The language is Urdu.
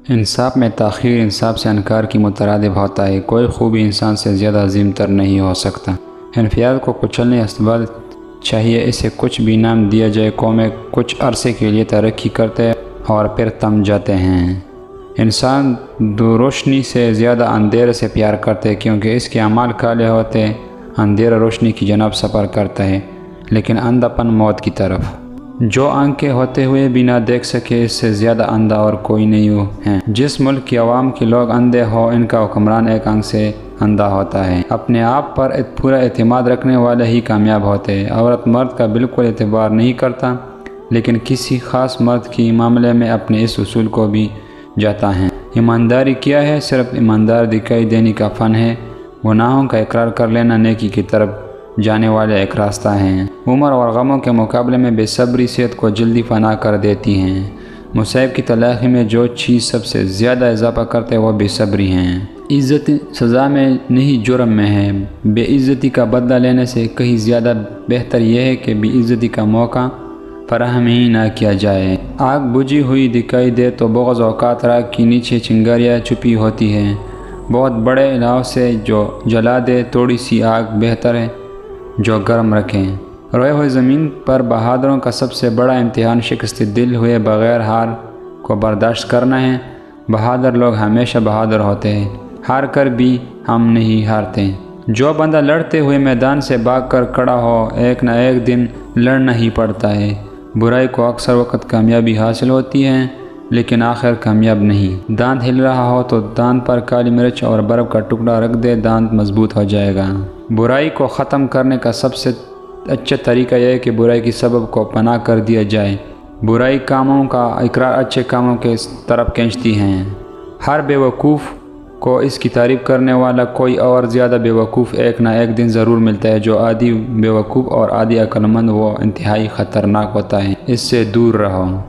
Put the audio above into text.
انصاف میں تاخیر انصاف سے انکار کی مترادف ہوتا ہے۔ کوئی خوبی انسان سے زیادہ عظیم تر نہیں ہو سکتا۔ انفراد کو کچلنے اسباب چاہیے اسے کچھ بھی نام دیا جائے۔ قومیں کچھ عرصے کے لیے ترقی کرتے اور پھر تھم جاتے ہیں۔ انسان روشنی سے زیادہ اندھیرے سے پیار کرتے ہیں کیونکہ اس کے اعمال کالے ہوتے ہیں۔ اندھیرا روشنی کی جانب سفر کرتا ہے لیکن اندھا پن موت کی طرف۔ جو آنکھیں ہوتے ہوئے بھی نہ دیکھ سکے اس سے زیادہ اندھا اور کوئی نہیں ہے۔ جس ملک کے عوام کے لوگ اندھے ہو ان کا حکمران ایک آنکھ سے اندھا ہوتا ہے۔ اپنے آپ پر پورا اعتماد رکھنے والے ہی کامیاب ہوتے ہیں۔ عورت مرد کا بالکل اعتبار نہیں کرتا لیکن کسی خاص مرد کے معاملے میں اپنے اس اصول کو بھی جاتا ہے۔ ایمانداری کیا ہے؟ صرف ایماندار دکھائی دینے کا فن ہے۔ گناہوں کا اقرار کر لینا نیکی کی طرف جانے والا ایک راستہ ہے۔ عمر اور غموں کے مقابلے میں بے صبری صحت کو جلدی فنا کر دیتی ہے۔ مصائب کی تلافی میں جو چیز سب سے زیادہ اضافہ کرتے وہ بے صبری ہیں۔ عزت سزا میں نہیں جرم میں ہے۔ بے عزتی کا بدلہ لینے سے کہیں زیادہ بہتر یہ ہے کہ بے عزتی کا موقع فراہم ہی نہ کیا جائے۔ آگ بجھی ہوئی دکھائی دے تو بعض اوقات راکھ کے نیچے چنگاریاں چھپی ہوتی ہیں۔ بہت بڑے الاؤ سے جو جلا دے تھوڑی سی آگ بہتر ہے جو گرم رکھیں۔ روئے ہوئے زمین پر بہادروں کا سب سے بڑا امتحان شکست دل ہوئے بغیر ہار کو برداشت کرنا ہے۔ بہادر لوگ ہمیشہ بہادر ہوتے ہیں۔ ہار کر بھی ہم نہیں ہارتے۔ جو بندہ لڑتے ہوئے میدان سے بھاگ کر کھڑا ہو ایک نہ ایک دن لڑنا ہی پڑتا ہے۔ برائی کو اکثر وقت کامیابی حاصل ہوتی ہے لیکن آخر کامیاب نہیں۔ دانت ہل رہا ہو تو دانت پر کالی مرچ اور برف کا ٹکڑا رکھ دے، دانت مضبوط ہو جائے گا۔ برائی کو ختم کرنے کا سب سے اچھا طریقہ یہ ہے کہ برائی کی سبب کو پناہ کر دیا جائے۔ برائی کاموں کا اقرار اچھے کاموں کے طرف کھینچتی ہیں۔ ہر بے وقوف کو اس کی تعریف کرنے والا کوئی اور زیادہ بے وقوف ایک نہ ایک دن ضرور ملتا ہے۔ جو آدھی بے وقوف اور آدھی عقل مند وہ انتہائی خطرناک ہوتا ہے۔ اس سے دور رہو۔